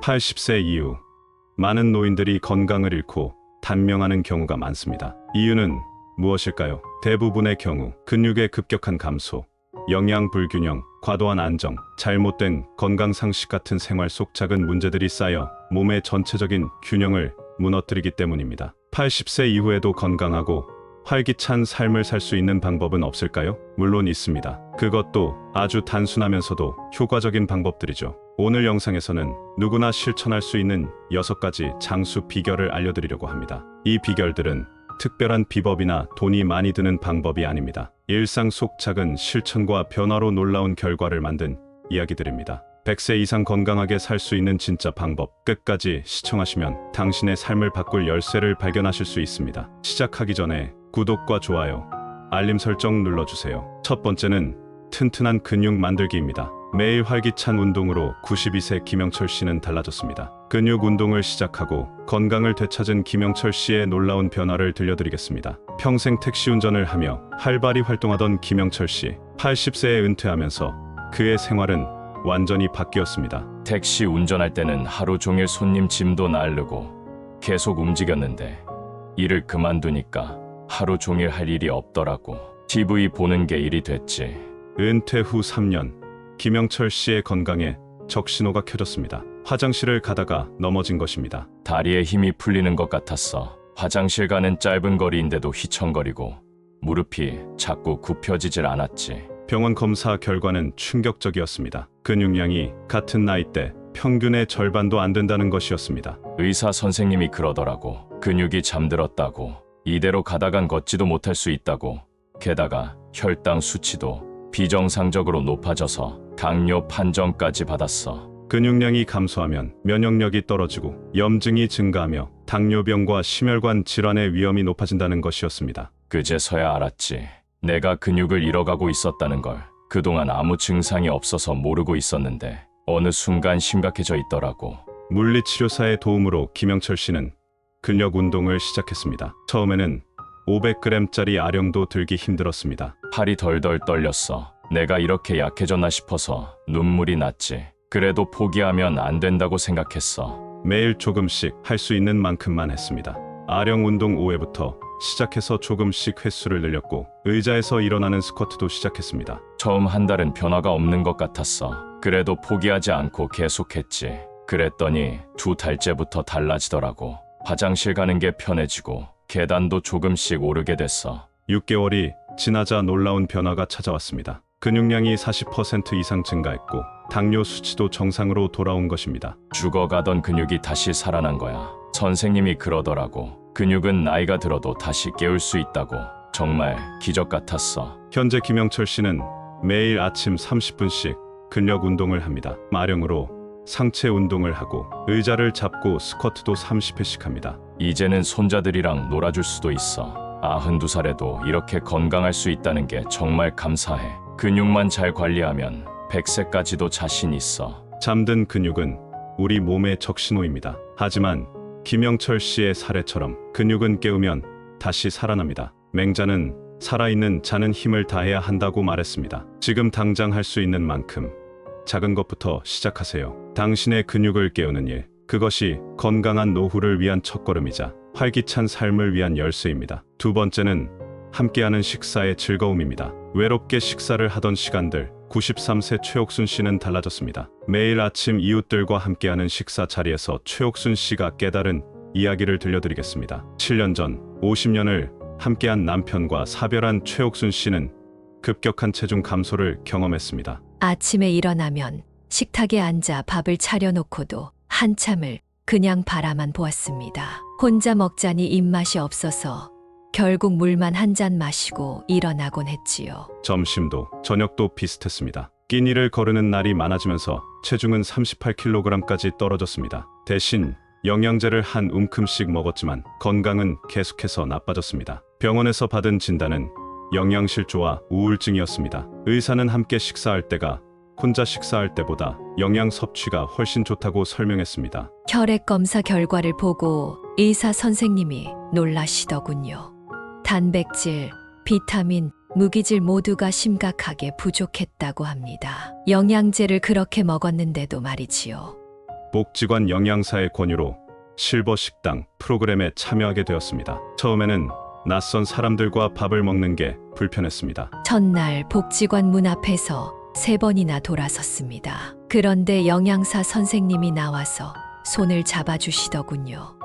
80세 이후 많은 노인들이 건강을 잃고 단명하는 경우가 많습니다. 이유는 무엇일까요? 대부분의 경우 근육의 급격한 감소, 영양 불균형, 과도한 안정, 잘못된 건강 상식 같은 생활 속 작은 문제들이 쌓여 몸의 전체적인 균형을 무너뜨리기 때문입니다. 80세 이후에도 건강하고 활기찬 삶을 살 수 있는 방법은 없을까요? 물론 있습니다. 그것도 아주 단순하면서도 효과적인 방법들이죠. 오늘 영상에서는 누구나 실천할 수 있는 6가지 장수 비결을 알려드리려고 합니다. 이 비결들은 특별한 비법이나 돈이 많이 드는 방법이 아닙니다. 일상 속 작은 실천과 변화로 놀라운 결과를 만든 이야기들입니다. 100세 이상 건강하게 살 수 있는 진짜 방법, 끝까지 시청하시면 당신의 삶을 바꿀 열쇠를 발견하실 수 있습니다. 시작하기 전에 구독과 좋아요, 알림 설정 눌러주세요. 첫 번째는 튼튼한 근육 만들기입니다. 매일 활기찬 운동으로 92세 김영철 씨는 달라졌습니다. 근육 운동을 시작하고 건강을 되찾은 김영철 씨의 놀라운 변화를 들려드리겠습니다. 평생 택시 운전을 하며 활발히 활동하던 김영철 씨, 80세에 은퇴하면서 그의 생활은 완전히 바뀌었습니다. 택시 운전할 때는 하루 종일 손님 짐도 나르고 계속 움직였는데 일을 그만두니까 하루 종일 할 일이 없더라고. TV 보는 게 일이 됐지. 은퇴 후 3년, 김영철 씨의 건강에 적신호가 켜졌습니다. 화장실을 가다가 넘어진 것입니다. 다리에 힘이 풀리는 것 같았어. 화장실 가는 짧은 거리인데도 휘청거리고 무릎이 자꾸 굽혀지질 않았지. 병원 검사 결과는 충격적이었습니다. 근육량이 같은 나이대 평균의 절반도 안 된다는 것이었습니다. 의사 선생님이 그러더라고. 근육이 잠들었다고. 이대로 가다간 걷지도 못할 수 있다고. 게다가 혈당 수치도 비정상적으로 높아져서 당뇨 판정까지 받았어. 근육량이 감소하면 면역력이 떨어지고 염증이 증가하며 당뇨병과 심혈관 질환의 위험이 높아진다는 것이었습니다. 그제서야 알았지. 내가 근육을 잃어가고 있었다는 걸. 그동안 아무 증상이 없어서 모르고 있었는데 어느 순간 심각해져 있더라고. 물리치료사의 도움으로 김영철 씨는 근력 운동을 시작했습니다. 처음에는 500g짜리 아령도 들기 힘들었습니다. 팔이 덜덜 떨렸어. 내가 이렇게 약해졌나 싶어서 눈물이 났지. 그래도 포기하면 안 된다고 생각했어. 매일 조금씩 할 수 있는 만큼만 했습니다. 아령 운동 5회부터 시작해서 조금씩 횟수를 늘렸고 의자에서 일어나는 스쿼트도 시작했습니다. 처음 한 달은 변화가 없는 것 같았어. 그래도 포기하지 않고 계속했지. 그랬더니 2달째부터 달라지더라고. 화장실 가는 게 편해지고 계단도 조금씩 오르게 됐어. 6개월이 지나자 놀라운 변화가 찾아왔습니다. 근육량이 40% 이상 증가했고 당뇨 수치도 정상으로 돌아온 것입니다. 죽어가던 근육이 다시 살아난 거야. 선생님이 그러더라고. 근육은 나이가 들어도 다시 깨울 수 있다고. 정말 기적 같았어. 현재 김영철 씨는 매일 아침 30분씩 근력 운동을 합니다. 아령으로 상체 운동을 하고 의자를 잡고 스쿼트도 30회씩 합니다. 이제는 손자들이랑 놀아줄 수도 있어. 92살에도 이렇게 건강할 수 있다는 게 정말 감사해. 근육만 잘 관리하면 100세까지도 자신 있어. 잠든 근육은 우리 몸의 적신호입니다. 하지만 김영철 씨의 사례처럼 근육은 깨우면 다시 살아납니다. 맹자는 살아있는 자는 힘을 다해야 한다고 말했습니다. 지금 당장 할 수 있는 만큼 작은 것부터 시작하세요. 당신의 근육을 깨우는 일, 그것이 건강한 노후를 위한 첫걸음이자 활기찬 삶을 위한 열쇠입니다. 두 번째는 함께하는 식사의 즐거움입니다. 외롭게 식사를 하던 시간들, 93세 최옥순 씨는 달라졌습니다. 매일 아침 이웃들과 함께하는 식사 자리에서 최옥순 씨가 깨달은 이야기를 들려드리겠습니다. 7년 전 50년을 함께한 남편과 사별한 최옥순 씨는 급격한 체중 감소를 경험했습니다. 아침에 일어나면 식탁에 앉아 밥을 차려놓고도 한참을 그냥 바라만 보았습니다. 혼자 먹자니 입맛이 없어서 결국 물만 한 잔 마시고 일어나곤 했지요. 점심도 저녁도 비슷했습니다. 끼니를 거르는 날이 많아지면서 체중은 38kg까지 떨어졌습니다. 대신 영양제를 한 움큼씩 먹었지만 건강은 계속해서 나빠졌습니다. 병원에서 받은 진단은 영양실조와 우울증이었습니다. 의사는 함께 식사할 때가 혼자 식사할 때보다 영양 섭취가 훨씬 좋다고 설명했습니다. 혈액 검사 결과를 보고 의사 선생님이 놀라시더군요. 단백질, 비타민, 무기질 모두가 심각하게 부족했다고 합니다. 영양제를 그렇게 먹었는데도 말이지요. 복지관 영양사의 권유로 실버 식당 프로그램에 참여하게 되었습니다. 처음에는 낯선 사람들과 밥을 먹는 게 불편했습니다. 첫날 복지관 문 앞에서 3번이나 돌아섰습니다. 그런데 영양사 선생님이 나와서 손을 잡아주시더군요.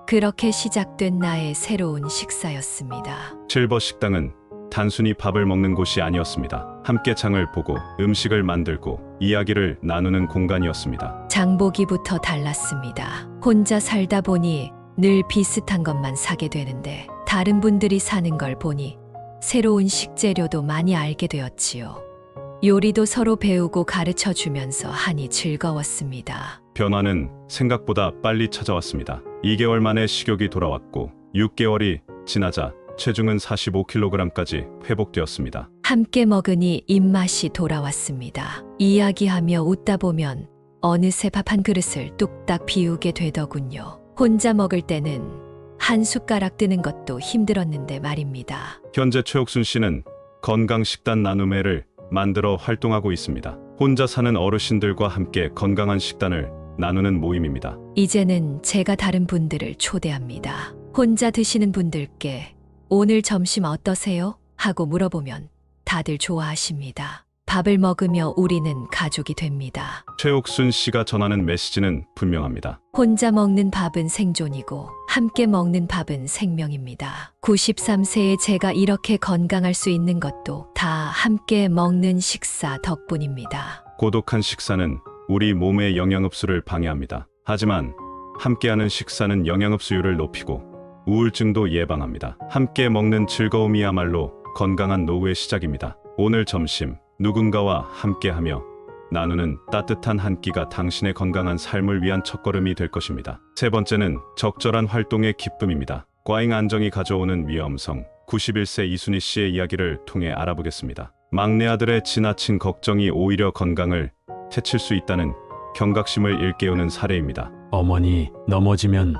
그렇게 시작된 나의 새로운 식사였습니다. 실버 식당은 단순히 밥을 먹는 곳이 아니었습니다. 함께 장을 보고 음식을 만들고 이야기를 나누는 공간이었습니다. 장보기부터 달랐습니다. 혼자 살다 보니 늘 비슷한 것만 사게 되는데 다른 분들이 사는 걸 보니 새로운 식재료도 많이 알게 되었지요. 요리도 서로 배우고 가르쳐 주면서 하니 즐거웠습니다. 변화는 생각보다 빨리 찾아왔습니다. 2개월 만에 식욕이 돌아왔고 6개월이 지나자 체중은 45kg까지 회복되었습니다. 함께 먹으니 입맛이 돌아왔습니다. 이야기하며 웃다 보면 어느새 밥 한 그릇을 뚝딱 비우게 되더군요. 혼자 먹을 때는 한 숟가락 뜨는 것도 힘들었는데 말입니다. 현재 최옥순 씨는 건강식단 나눔회를 만들어 활동하고 있습니다. 혼자 사는 어르신들과 함께 건강한 식단을 나누는 모임입니다. 이제는 제가 다른 분들을 초대합니다. 혼자 드시는 분들께 오늘 점심 어떠세요? 하고 물어보면 다들 좋아하십니다. 밥을 먹으며 우리는 가족이 됩니다. 최옥순 씨가 전하는 메시지는 분명합니다. 혼자 먹는 밥은 생존이고 함께 먹는 밥은 생명입니다. 93세의 제가 이렇게 건강할 수 있는 것도 다 함께 먹는 식사 덕분입니다. 고독한 식사는 우리 몸의 영양흡수를 방해합니다. 하지만 함께하는 식사는 영양흡수율을 높이고 우울증도 예방합니다. 함께 먹는 즐거움이야말로 건강한 노후의 시작입니다. 오늘 점심 누군가와 함께하며 나누는 따뜻한 한 끼가 당신의 건강한 삶을 위한 첫걸음이 될 것입니다. 세 번째는 적절한 활동의 기쁨입니다. 과잉 안정이 가져오는 위험성, 91세 이순희 씨의 이야기를 통해 알아보겠습니다. 막내 아들의 지나친 걱정이 오히려 건강을 해칠 수 있다는 경각심을 일깨우는 사례입니다. 어머니, 넘어지면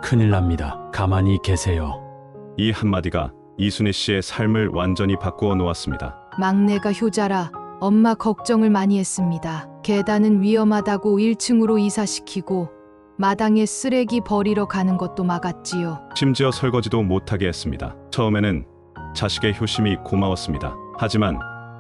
큰일 납니다. 가만히 계세요. 이 한마디가 이순희 씨의 삶을 완전히 바꾸어 놓았습니다. 막내가 효자라 엄마 걱정을 많이 했습니다. 계단은 위험하다고 1층으로 이사시키고 마당에 쓰레기 버리러 가는 것도 막았지요. 심지어 설거지도 못하게 했습니다. 처음에는 자식의 효심이 고마웠습니다. 하지만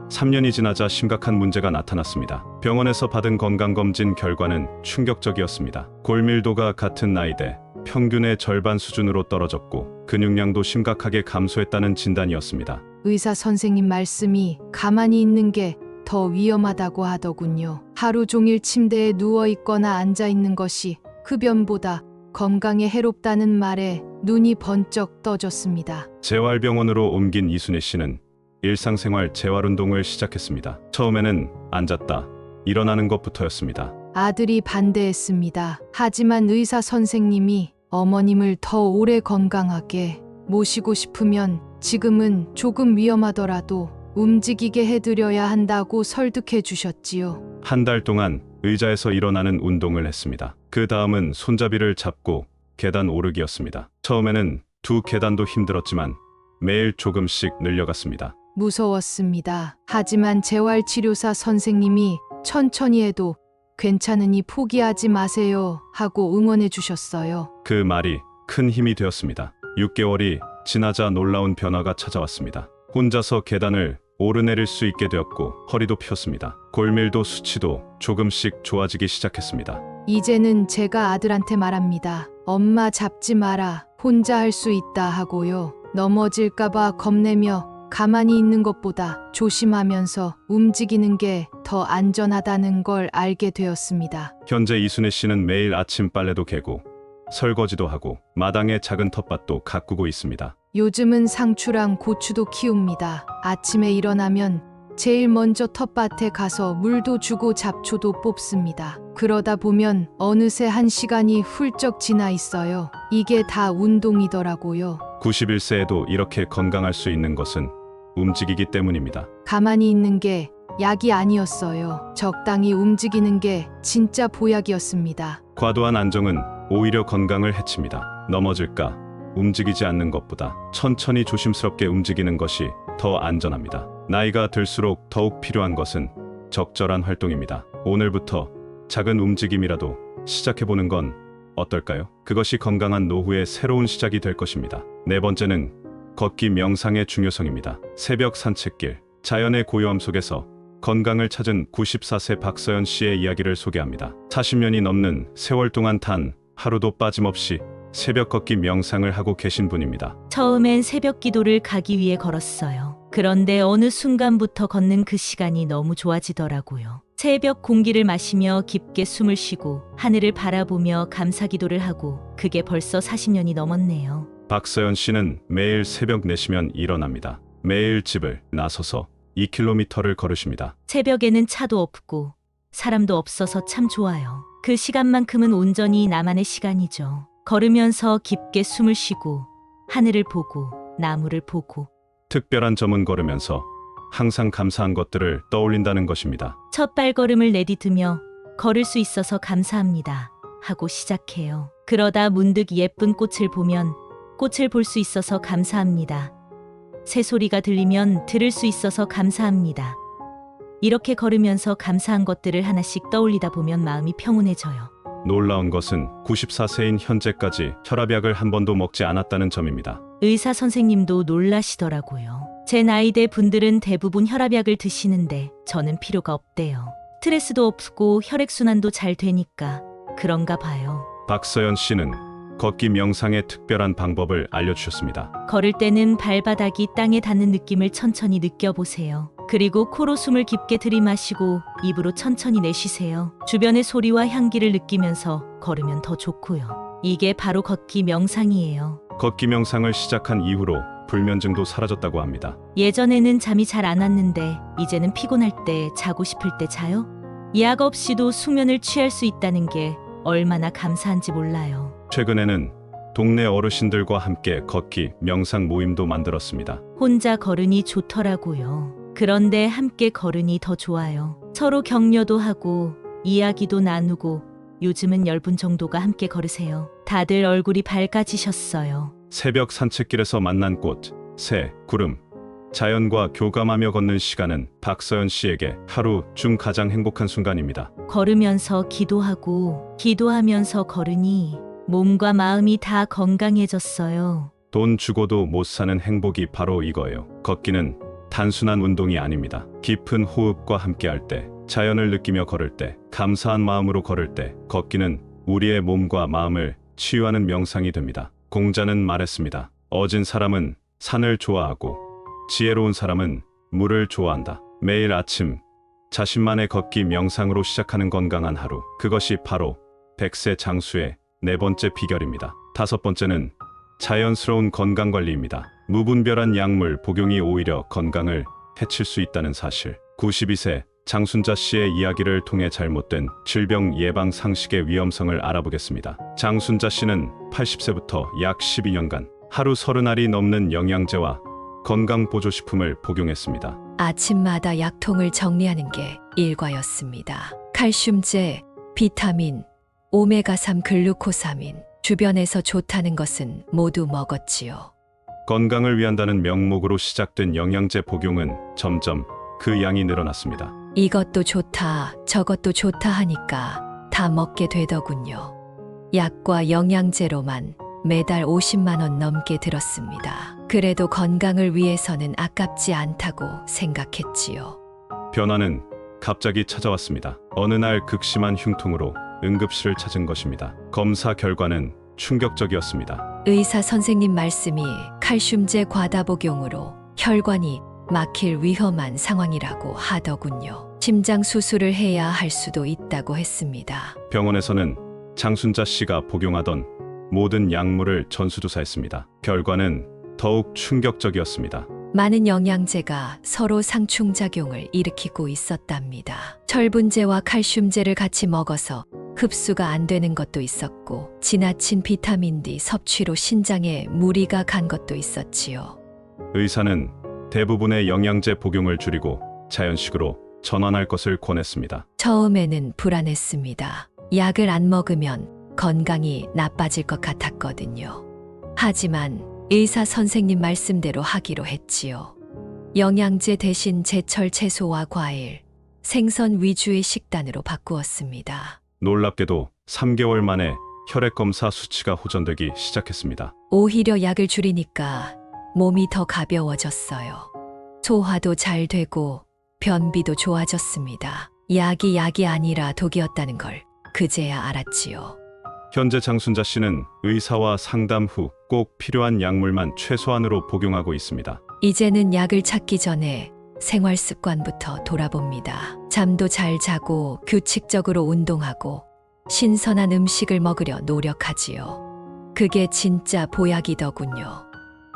3년이 지나자 심각한 문제가 나타났습니다. 병원에서 받은 건강검진 결과는 충격적이었습니다. 골밀도가 같은 나이대 평균의 절반 수준으로 떨어졌고 근육량도 심각하게 감소했다는 진단이었습니다. 의사 선생님 말씀이 가만히 있는 게 더 위험하다고 하더군요. 하루 종일 침대에 누워 있거나 앉아 있는 것이 흡연보다 건강에 해롭다는 말에 눈이 번쩍 떠졌습니다. 재활병원으로 옮긴 이순희 씨는 일상생활 재활운동을 시작했습니다. 처음에는 앉았다 일어나는 것부터였습니다. 아들이 반대했습니다. 하지만 의사 선생님이 어머님을 더 오래 건강하게 모시고 싶으면 지금은 조금 위험하더라도 움직이게 해드려야 한다고 설득해 주셨지요. 한 달 동안 의자에서 일어나는 운동을 했습니다. 그 다음은 손잡이를 잡고 계단 오르기였습니다. 처음에는 2계단도 힘들었지만 매일 조금씩 늘려갔습니다. 무서웠습니다. 하지만 재활치료사 선생님이 천천히 해도 괜찮으니 포기하지 마세요 하고 응원해 주셨어요. 그 말이 큰 힘이 되었습니다. 6개월이 지나자 놀라운 변화가 찾아왔습니다. 혼자서 계단을 오르내릴 수 있게 되었고 허리도 폈습니다. 골밀도 수치도 조금씩 좋아지기 시작했습니다. 이제는 제가 아들한테 말합니다. 엄마 잡지 마라. 혼자 할 수 있다 하고요. 넘어질까봐 겁내며 가만히 있는 것보다 조심하면서 움직이는 게 더 안전하다는 걸 알게 되었습니다. 현재 이순희 씨는 매일 아침 빨래도 개고 설거지도 하고 마당에 작은 텃밭도 가꾸고 있습니다. 요즘은 상추랑 고추도 키웁니다. 아침에 일어나면 제일 먼저 텃밭에 가서 물도 주고 잡초도 뽑습니다. 그러다 보면 어느새 1시간이 훌쩍 지나 있어요. 이게 다 운동이더라고요. 91세에도 이렇게 건강할 수 있는 것은 움직이기 때문입니다. 가만히 있는 게 약이 아니었어요. 적당히 움직이는 게 진짜 보약이었습니다. 과도한 안정은 오히려 건강을 해칩니다. 넘어질까 움직이지 않는 것보다 천천히 조심스럽게 움직이는 것이 더 안전합니다. 나이가 들수록 더욱 필요한 것은 적절한 활동입니다. 오늘부터 작은 움직임이라도 시작해보는 건 어떨까요? 그것이 건강한 노후의 새로운 시작이 될 것입니다. 네 번째는 걷기 명상의 중요성입니다. 새벽 산책길, 자연의 고요함 속에서 건강을 찾은 94세 박서연 씨의 이야기를 소개합니다. 40년이 넘는 세월 동안 단 하루도 빠짐없이 새벽 걷기 명상을 하고 계신 분입니다. 처음엔 새벽 기도를 가기 위해 걸었어요. 그런데 어느 순간부터 걷는 그 시간이 너무 좋아지더라고요. 새벽 공기를 마시며 깊게 숨을 쉬고 하늘을 바라보며 감사 기도를 하고 그게 벌써 40년이 넘었네요. 박서연 씨는 매일 새벽 4시면 일어납니다. 매일 집을 나서서 2km를 걸으십니다. 새벽에는 차도 없고 사람도 없어서 참 좋아요. 그 시간만큼은 온전히 나만의 시간이죠. 걸으면서 깊게 숨을 쉬고 하늘을 보고 나무를 보고 특별한 점은 걸으면서 항상 감사한 것들을 떠올린다는 것입니다. 첫 발걸음을 내디디며 걸을 수 있어서 감사합니다 하고 시작해요. 그러다 문득 예쁜 꽃을 보면 꽃을 볼 수 있어서 감사합니다. 새소리가 들리면 들을 수 있어서 감사합니다. 이렇게 걸으면서 감사한 것들을 하나씩 떠올리다 보면 마음이 평온해져요. 놀라운 것은 94세인 현재까지 혈압약을 한 번도 먹지 않았다는 점입니다. 의사 선생님도 놀라시더라고요. 제 나이대 분들은 대부분 혈압약을 드시는데 저는 필요가 없대요. 스트레스도 없고 혈액순환도 잘 되니까 그런가 봐요. 박서연 씨는 걷기 명상의 특별한 방법을 알려주셨습니다. 걸을 때는 발바닥이 땅에 닿는 느낌을 천천히 느껴보세요. 그리고 코로 숨을 깊게 들이마시고 입으로 천천히 내쉬세요. 주변의 소리와 향기를 느끼면서 걸으면 더 좋고요. 이게 바로 걷기 명상이에요. 걷기 명상을 시작한 이후로 불면증도 사라졌다고 합니다. 예전에는 잠이 잘 안 왔는데 이제는 피곤할 때 자고 싶을 때 자요. 약 없이도 숙면을 취할 수 있다는 게 얼마나 감사한지 몰라요. 최근에는 동네 어르신들과 함께 걷기 명상 모임도 만들었습니다. 혼자 걸으니 좋더라고요. 그런데 함께 걸으니 더 좋아요. 서로 격려도 하고 이야기도 나누고 요즘은 10분 정도가 함께 걸으세요. 다들 얼굴이 밝아지셨어요. 새벽 산책길에서 만난 꽃, 새, 구름, 자연과 교감하며 걷는 시간은 박서연 씨에게 하루 중 가장 행복한 순간입니다. 걸으면서 기도하고 기도하면서 걸으니 몸과 마음이 다 건강해졌어요. 돈 주고도 못 사는 행복이 바로 이거예요. 걷기는 단순한 운동이 아닙니다. 깊은 호흡과 함께할 때, 자연을 느끼며 걸을 때, 감사한 마음으로 걸을 때, 걷기는 우리의 몸과 마음을 치유하는 명상이 됩니다. 공자는 말했습니다. 어진 사람은 산을 좋아하고 지혜로운 사람은 물을 좋아한다. 매일 아침 자신만의 걷기 명상으로 시작하는 건강한 하루. 그것이 바로 100세 장수의 네 번째 비결입니다. 다섯 번째는 자연스러운 건강관리입니다. 무분별한 약물 복용이 오히려 건강을 해칠 수 있다는 사실. 92세 장순자 씨의 이야기를 통해 잘못된 질병 예방 상식의 위험성을 알아보겠습니다. 장순자 씨는 80세부터 약 12년간 하루 30알이 넘는 영양제와 건강보조식품을 복용했습니다. 아침마다 약통을 정리하는 게 일과였습니다. 칼슘제, 비타민, 오메가3 글루코사민, 주변에서 좋다는 것은 모두 먹었지요. 건강을 위한다는 명목으로 시작된 영양제 복용은 점점 그 양이 늘어났습니다. 이것도 좋다, 저것도 좋다 하니까 다 먹게 되더군요. 약과 영양제로만 매달 50만 원 넘게 들었습니다. 그래도 건강을 위해서는 아깝지 않다고 생각했지요. 변화는 갑자기 찾아왔습니다. 어느 날 극심한 흉통으로 응급실을 찾은 것입니다. 검사 결과는 충격적이었습니다. 의사 선생님 말씀이 칼슘제 과다 복용으로 혈관이 막힐 위험한 상황이라고 하더군요. 심장 수술을 해야 할 수도 있다고 했습니다. 병원에서는 장순자 씨가 복용하던 모든 약물을 전수조사했습니다. 결과는 더욱 충격적이었습니다. 많은 영양제가 서로 상충작용을 일으키고 있었답니다. 철분제와 칼슘제를 같이 먹어서 흡수가 안 되는 것도 있었고, 지나친 비타민 D 섭취로 신장에 무리가 간 것도 있었지요. 의사는 대부분의 영양제 복용을 줄이고 자연식으로 전환할 것을 권했습니다. 처음에는 불안했습니다. 약을 안 먹으면 건강이 나빠질 것 같았거든요. 하지만 의사 선생님 말씀대로 하기로 했지요. 영양제 대신 제철 채소와 과일, 생선 위주의 식단으로 바꾸었습니다. 놀랍게도 3개월 만에 혈액 검사 수치가 호전되기 시작했습니다. 오히려 약을 줄이니까 몸이 더 가벼워졌어요. 소화도 잘 되고 변비도 좋아졌습니다. 약이 아니라 독이었다는 걸 그제야 알았지요. 현재 장순자 씨는 의사와 상담 후 꼭 필요한 약물만 최소한으로 복용하고 있습니다. 이제는 약을 찾기 전에 생활 습관부터 돌아봅니다. 잠도 잘 자고 규칙적으로 운동하고 신선한 음식을 먹으려 노력하지요. 그게 진짜 보약이더군요.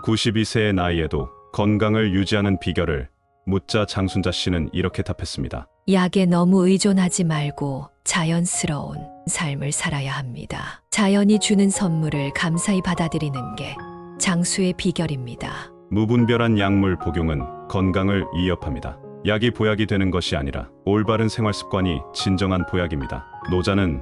92세의 나이에도 건강을 유지하는 비결을 묻자 장순자 씨는 이렇게 답했습니다. 약에 너무 의존하지 말고 자연스러운 삶을 살아야 합니다. 자연이 주는 선물을 감사히 받아들이는 게 장수의 비결입니다. 무분별한 약물 복용은 건강을 위협합니다. 약이 보약이 되는 것이 아니라 올바른 생활 습관이 진정한 보약입니다. 노자는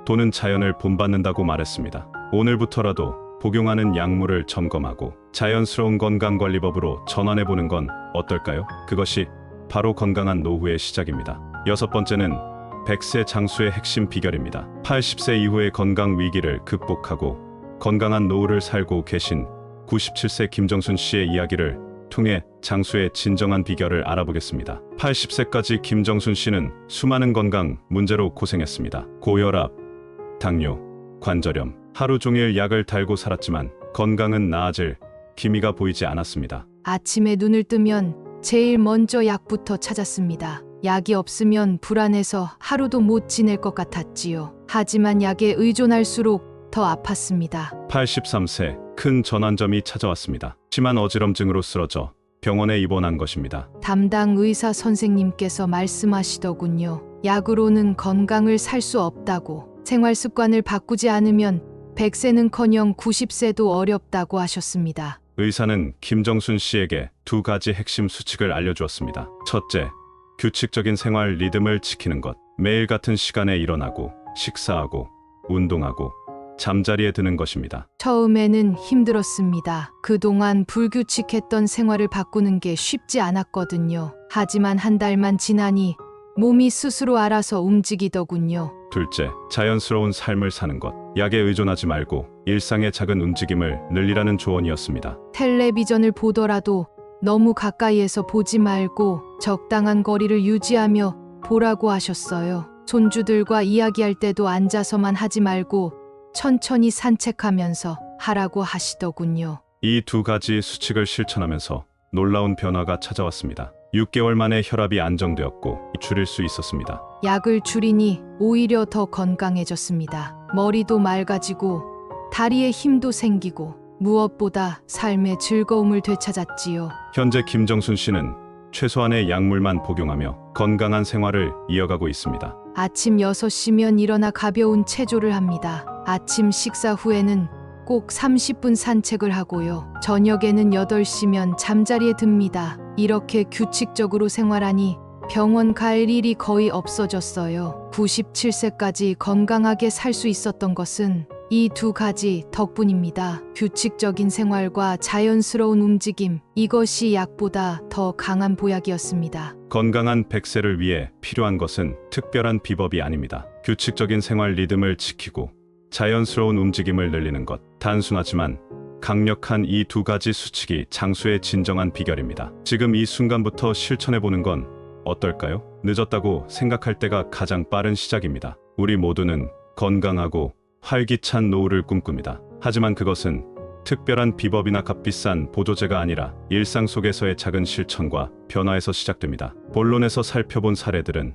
돈은 자연을 본받는다고 말했습니다. 오늘부터라도 복용하는 약물을 점검하고 자연스러운 건강관리법으로 전환해보는 건 어떨까요? 그것이 바로 건강한 노후의 시작입니다. 6번째는 100세 장수의 핵심 비결입니다. 80세 이후의 건강 위기를 극복하고 건강한 노후를 살고 계신 97세 김정순 씨의 이야기를 통해 장수의 진정한 비결을 알아보겠습니다. 80세까지 김정순 씨는 수많은 건강 문제로 고생했습니다. 고혈압, 당뇨, 관절염, 하루 종일 약을 달고 살았지만 건강은 나아질 기미가 보이지 않았습니다. 아침에 눈을 뜨면 제일 먼저 약부터 찾았습니다. 약이 없으면 불안해서 하루도 못 지낼 것 같았지요. 하지만 약에 의존할수록 더 아팠습니다. 83세 큰 전환점이 찾아왔습니다. 심한 어지럼증으로 쓰러져 병원에 입원한 것입니다. 담당 의사 선생님께서 말씀하시더군요. 약으로는 건강을 살 수 없다고. 생활 습관을 바꾸지 않으면 100세는커녕 90세도 어렵다고 하셨습니다. 의사는 김정순 씨에게 2가지 핵심 수칙을 알려주었습니다. 첫째, 규칙적인 생활 리듬을 지키는 것. 매일 같은 시간에 일어나고 식사하고 운동하고 잠자리에 드는 것입니다. 처음에는 힘들었습니다. 그동안 불규칙했던 생활을 바꾸는 게 쉽지 않았거든요. 하지만 한 달만 지나니 몸이 스스로 알아서 움직이더군요. 둘째, 자연스러운 삶을 사는 것. 약에 의존하지 말고 일상의 작은 움직임을 늘리라는 조언이었습니다. 텔레비전을 보더라도 너무 가까이에서 보지 말고 적당한 거리를 유지하며 보라고 하셨어요. 손주들과 이야기할 때도 앉아서만 하지 말고 천천히 산책하면서 하라고 하시더군요. 이 2가지 수칙을 실천하면서 놀라운 변화가 찾아왔습니다. 6개월 만에 혈압이 안정되었고 줄일 수 있었습니다. 약을 줄이니 오히려 더 건강해졌습니다. 머리도 맑아지고 다리에 힘도 생기고 무엇보다 삶의 즐거움을 되찾았지요. 현재 김정순 씨는 최소한의 약물만 복용하며 건강한 생활을 이어가고 있습니다. 아침 6시면 일어나 가벼운 체조를 합니다. 아침 식사 후에는 꼭 30분 산책을 하고요. 저녁에는 8시면 잠자리에 듭니다. 이렇게 규칙적으로 생활하니 병원 갈 일이 거의 없어졌어요. 97세까지 건강하게 살 수 있었던 것은 이 2가지 덕분입니다. 규칙적인 생활과 자연스러운 움직임, 이것이 약보다 더 강한 보약이었습니다. 건강한 100세를 위해 필요한 것은 특별한 비법이 아닙니다. 규칙적인 생활 리듬을 지키고 자연스러운 움직임을 늘리는 것. 단순하지만 강력한 이 2가지 수칙이 장수의 진정한 비결입니다. 지금 이 순간부터 실천해보는 건 어떨까요? 늦었다고 생각할 때가 가장 빠른 시작입니다. 우리 모두는 건강하고 활기찬 노후를 꿈꿉니다. 하지만 그것은 특별한 비법이나 값비싼 보조제가 아니라 일상 속에서의 작은 실천과 변화에서 시작됩니다. 본론에서 살펴본 사례들은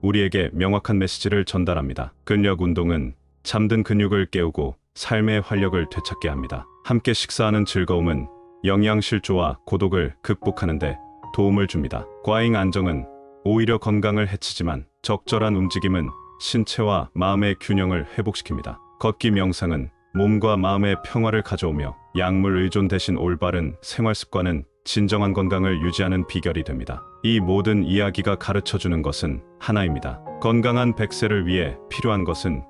우리에게 명확한 메시지를 전달합니다. 근력 운동은 잠든 근육을 깨우고 삶의 활력을 되찾게 합니다. 함께 식사하는 즐거움은 영양실조와 고독을 극복하는 데 도움을 줍니다. 과잉 안정은 오히려 건강을 해치지만 적절한 움직임은 신체와 마음의 균형을 회복시킵니다. 걷기 명상은 몸과 마음의 평화를 가져오며 약물 의존 대신 올바른 생활 습관은 진정한 건강을 유지하는 비결이 됩니다. 이 모든 이야기가 가르쳐주는 것은 하나입니다. 건강한 100세를 위해 필요한 것은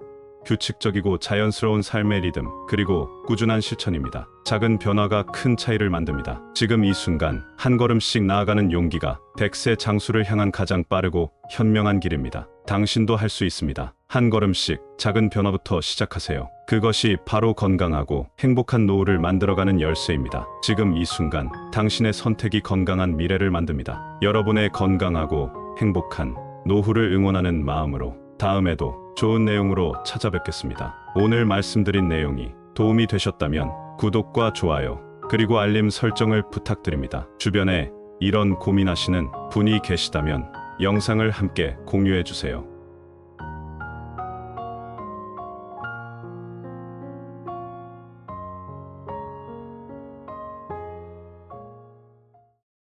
규칙적이고 자연스러운 삶의 리듬, 그리고 꾸준한 실천입니다. 작은 변화가 큰 차이를 만듭니다. 지금 이 순간 한 걸음씩 나아가는 용기가 100세 장수를 향한 가장 빠르고 현명한 길입니다. 당신도 할 수 있습니다. 한 걸음씩 작은 변화부터 시작하세요. 그것이 바로 건강하고 행복한 노후를 만들어가는 열쇠입니다. 지금 이 순간 당신의 선택이 건강한 미래를 만듭니다. 여러분의 건강하고 행복한 노후를 응원하는 마음으로 다음에도 좋은 내용으로 찾아뵙겠습니다. 오늘 말씀드린 내용이 도움이 되셨다면 구독과 좋아요, 그리고 알림 설정을 부탁드립니다. 주변에 이런 고민하시는 분이 계시다면 영상을 함께 공유해 주세요.